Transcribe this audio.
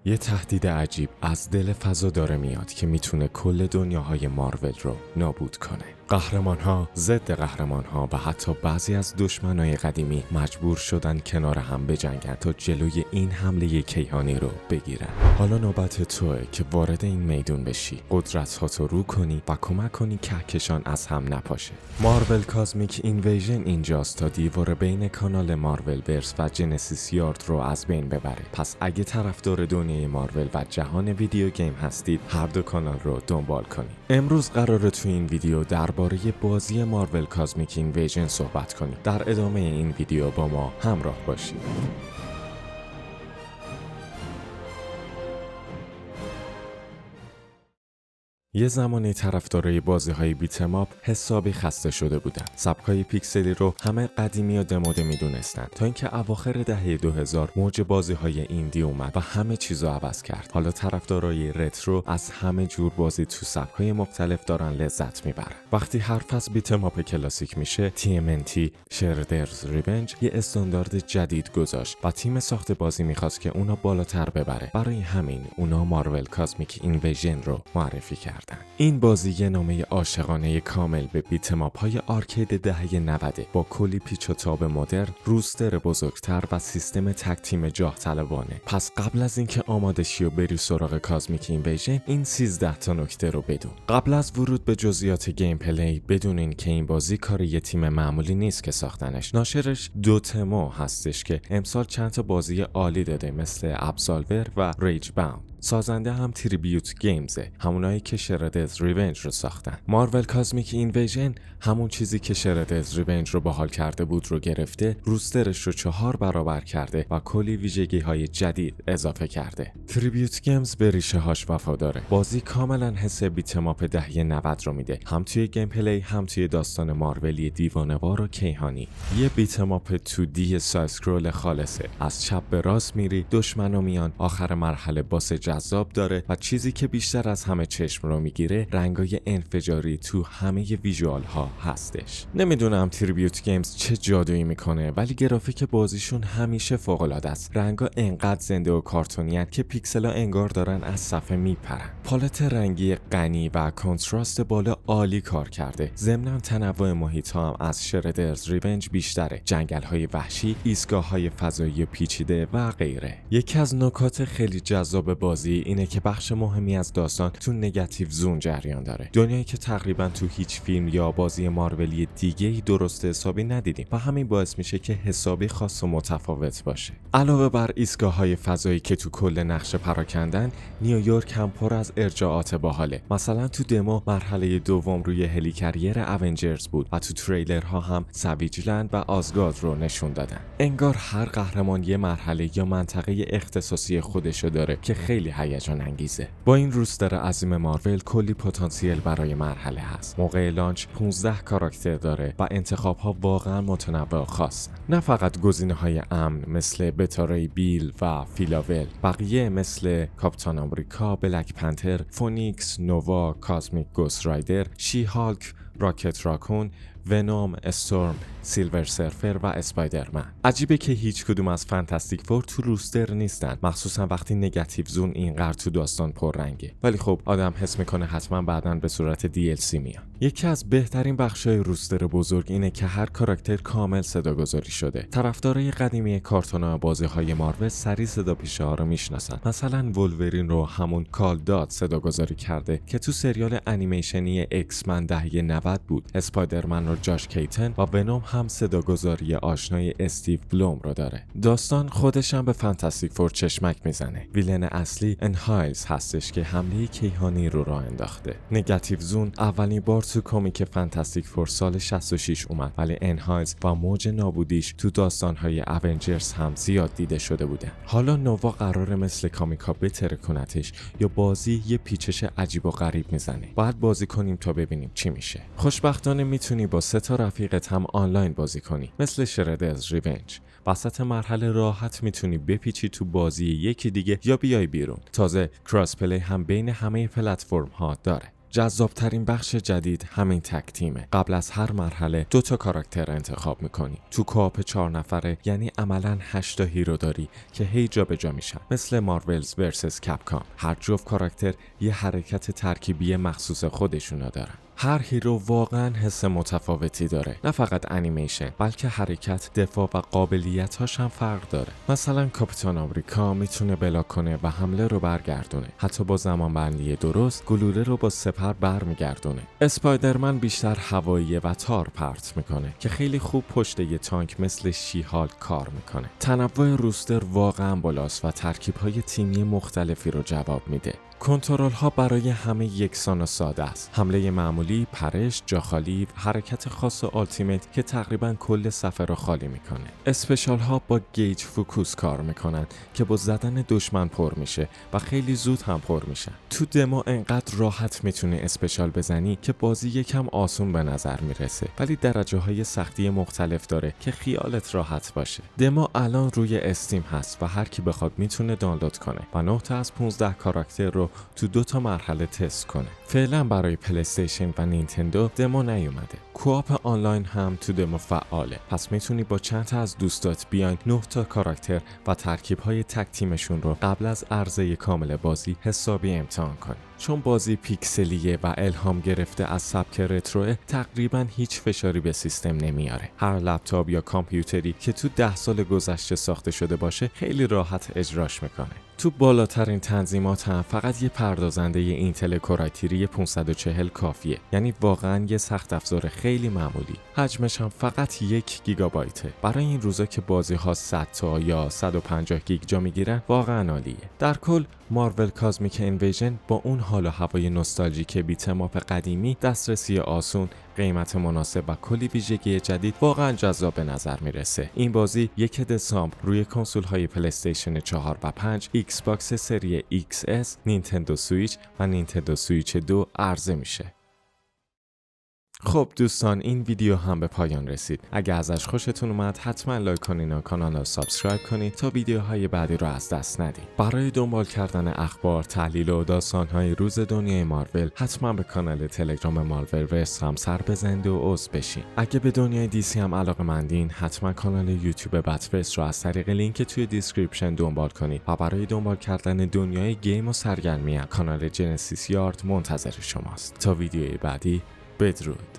یه تهدید عجیب از دل فضا داره میاد که میتونه کل دنیاهای مارول رو نابود کنه. قهرمان‌ها ضد قهرمان‌ها و حتی بعضی از دشمنای قدیمی مجبور شدن کنار هم بجنگن تا جلوی این حمله کیهانی رو بگیرن. حالا نوبت توئه که وارد این میدون بشی، قدرت‌هاتو رو کنی و کمک کنی کهکشان از هم نپاشه. مارول کازمیک اینویژن اینجاست تا دیوار بین کانال مارول ورس و جنسیس یارد رو از بین ببره. پس اگه طرفدار دنیای مارول و جهان ویدیو گیم هستید، هر دو کانال رو دنبال کنید. امروز قراره تو این ویدیو درباره بازی مارول کازمیک اینویژن صحبت کنیم. در ادامه این ویدیو با ما همراه باشید. یه زمانی طرفدارای بازی‌های بیتم آپ حسابی خسته شده بودن. سبکای پیکسلی رو همه قدیمی و دموده میدونستن تا اینکه اواخر دهه 2000 موج بازی‌های ایندی اومد و همه چیزو عوض کرد. حالا طرفدارای رترو از همه جور بازی تو سبکای مختلف دارن لذت میبرن. وقتی حرف از بیتم آپ کلاسیک میشه، TMNT شردرز ریونج یه استاندارد جدید گذاشت و تیم ساخت بازی میخواست که اونا بالاتر ببره. برای همین اونا مارول کازمیک اینویژن رو معرفی کرد. این بازی یه نامه عاشقانه کامل به بیتم آپ های آرکید دهه 90 با کلی پیچ و تاب مدرن، روستر بزرگتر و سیستم تک تیم جاه طلبانه. پس قبل از اینکه آماده شی و بری سراغ کازمیک اینویژن، این 13 تا نکته رو بدون. قبل از ورود به جزئیات گیم پلی بدونین که این بازی کار یه تیم معمولی نیست که ساختنش. ناشرش دوتمو هستش که امسال چند تا بازی عالی داده مثل ابسالور و ریج باوند. سازنده هم تریبیوت گیمزه، همونایی که شردرز ریونج رو ساختن. مارول کازمیک اینویژن همون چیزی که شردرز ریونج رو باحال کرده بود رو گرفته، روسترش رو 4 برابر کرده و کلی ویژگی های جدید اضافه کرده. تریبیوت گیمز به ریشه هاش وفاداره. بازی کاملا حس بیتم آپ دهه 90 رو میده، هم توی گیم پلی هم توی داستان مارولی دیوانه‌وار و کیهانی. یه بیتم آپ 2D سایسکرول خالصه. از چپ به راست میری، دشمنا میان، آخر مرحله باس جذاب داره و چیزی که بیشتر از همه چشم رو میگیره، رنگای انفجاری تو همه ویژوال ها هستش. نمیدونم تریبیوت گیمز چه جادویی میکنه، ولی گرافیک بازیشون همیشه فوق العاده است. رنگا انقدر زنده و کارتونیان که پیکسلا انگار دارن از صفحه میپرن. پالت رنگی غنی و کنتراست بالا عالی کار کرده. ضمن تنوع محیط ها هم از شردرز ریونج بیشتره. جنگل های وحشی، ایستگاه های فضایی پیچیده و غیره. یکی از نکات خیلی جذاب بازی اینه که بخش مهمی از داستان تو نگاتیو زون جریان داره. دنیایی که تقریبا تو هیچ فیلم یا بازی مارولی دیگه‌ای درست حسابی ندیدیم و همین باعث میشه که حسابی خاص و متفاوت باشه. علاوه بر ایستگاه‌های فضایی که تو کل نقشه پراکندن، نیویورک هم پر از ارجاعات باحاله. مثلا تو دمو مرحله دوم روی هلیکریر اونجرز بود و تو تریلرها هم سویجلند و آزگارد رو نشون دادن. انگار هر قهرمان یه مرحله یا منطقه اختصاصی خودشو داره که خیلی هیجان انگیزه. با این روستر عظیم مارول کلی پتانسیل برای مرحله هست. موقع لانچ 15 کاراکتر داره و انتخاب‌ها واقعا متنوع و خاصن. نه فقط گزینه‌های امن مثل بتارای بیل و فیلاول، بقیه مثل کاپیتان آمریکا، بلک پنتر، فونیکس، نووا، کازمیک گوست رایدر، شی هالک، راکت راکون، ونوم، استورم، سیلور سرفر و اسپایدرمن. عجیبه که هیچ کدوم از فانتاستیک فور تو روستر نیستن، مخصوصا وقتی نگاتیو زون اینقدر تو داستان پررنگه. ولی خب آدم حس میکنه حتما بعداً به صورت DLC میان. یکی از بهترین بخشای روستر بزرگ اینه که هر کاراکتر کامل صداگذاری شده. طرفدارای قدیمی کارتون‌ها بازی‌های مارول سری صدا پیشه ها رو میشناسن. مثلا وولورین رو همون کال داد صداگذاری کرده که تو سریال انیمیشنی ایکس من دهه 90 بود. اسپایدرمن رو جاش کیتن و ونوم هم صداگذاری آشنای استیو بلوم رو داره. داستان خودش هم به فانتاستیک فور چشمک میزنه. ویلن اصلی انهایلز هستش که حمله کیهانی رو راه انداخته. نگاتیو زون اولین بار تو کمیک فانتاستیک فور سال 66 اومد، ولی انهایلز و موج نابودیش تو داستان‌های اونجرز هم زیاد دیده شده بوده. حالا نووا قراره مثل کامیکا بتره کنتش یا بازی یه پیچش عجیب و غریب میزنه. باید بازی کنیم تا ببینیم چی میشه. خوشبختانه میتونی با 3 تا رفیقت هم آنلاین بازی کنی، مثل شردرز ریونج. وسط مرحله راحت میتونی بپیچی تو بازی یکی دیگه یا بیای بیرون. تازه کراس پلی هم بین همه پلتفرم ها داره. جذابترین بخش جدید همین تک تیمه. قبل از هر مرحله 2 تا کاراکتر انتخاب میکنی. تو کوآپ 4 نفره یعنی عملاً 8 تا هیرو داری که هی جا به جا میشن، مثل مارولز ورسس کپکام. هر جفت کاراکتر یه حرکت ترکیبی مخصوص خودشونا دارن. هر هیرو واقعا حس متفاوتی داره، نه فقط انیمیشن بلکه حرکت، دفاع و قابلیتاش هم فرق داره. مثلا کاپیتان آمریکا میتونه بلاک کنه و حمله رو برگردونه، حتی با زمانبندی درست گلوله رو با سپر برمیگردونه. اسپایدرمن بیشتر هواییه و تار پرت میکنه که خیلی خوب پشت یه تانک مثل شیهالک کار میکنه. تنوع روستر واقعا بالاست و ترکیب‌های تیمی مختلفی رو جواب میده. کنترل ها برای همه یکسان و ساده است. حمله معمولی، پرش، جاخالی، حرکت خاص آلتیمیت که تقریبا کل صفحه رو خالی میکنه. اسپشال ها با گیج فوکوس کار میکنن که با زدن دشمن پر میشه و خیلی زود هم پر میشن. تو دمو انقدر راحت میتونی اسپشال بزنی که بازی یکم آسون به نظر میرسه، ولی درجه های سختی مختلف داره که خیالت راحت باشه. دمو الان روی استیم هست و هر کی بخواد میتونه دانلود کنه و 9 تا از 15 کاراکتر رو تو 2 تا مرحله تست کنه. فعلا برای پلی استیشن و نینتندو دمو نیومده. کوآپ آنلاین هم تو دمو فعاله، پس میتونی با چند تا از دوستات بیاین 9 تا کاراکتر و ترکیب‌های تک تیمشون رو قبل از عرضه کامل بازی حسابی امتحان کنی. چون بازی پیکسلیه و الهام گرفته از سبک رتروه، تقریبا هیچ فشاری به سیستم نمیاره. هر لپتاپ یا کامپیوتری که تو 10 سال گذشته ساخته شده باشه خیلی راحت اجراش میکنه. تو بالاترین تنظیمات هم فقط یه پردازنده اینتل کورایتیری 540 کافیه، یعنی واقعا یه سخت افزار خیلی معمولی. حجمش هم فقط 1 گیگابایته. برای این روزا که بازی ها 100 تا یا 150 گیگ جا میگیرن واقعا عالیه. در کل مارول کازمیک اینویژن با اون حال و هوای نوستالژیک بیت ام آپ قدیمی، دسترسی آسون، قیمت مناسب و کلی ویژگی جدید واقعا جذاب به نظر میرسه. این بازی 1 دسامبر روی کنسول های پلی استیشن 4 و 5، ایکس باکس سری XS، نینتندو سویچ و نینتندو سویچ 2 عرضه میشه. خب دوستان، این ویدیو هم به پایان رسید. اگه ازش خوشتون اومد حتما لایک کنین و کانال رو سابسکرایب کنین تا ویدیوهای بعدی رو از دست ندین. برای دنبال کردن اخبار، تحلیل و داستانهای روز دنیای مارول حتما به کانال تلگرام مارولورس هم سر بزنید و عضو بشین. اگه به دنیای دیسی هم علاقه‌مندین حتما کانال یوتیوب بتفست رو از طریق لینک توی دیسکریپشن دنبال کنید و برای دنبال کردن دنیای گیم و سرگرمی کانال جنسیس یارد منتظر شماست. تا ویدیوی بعدی، بدرود.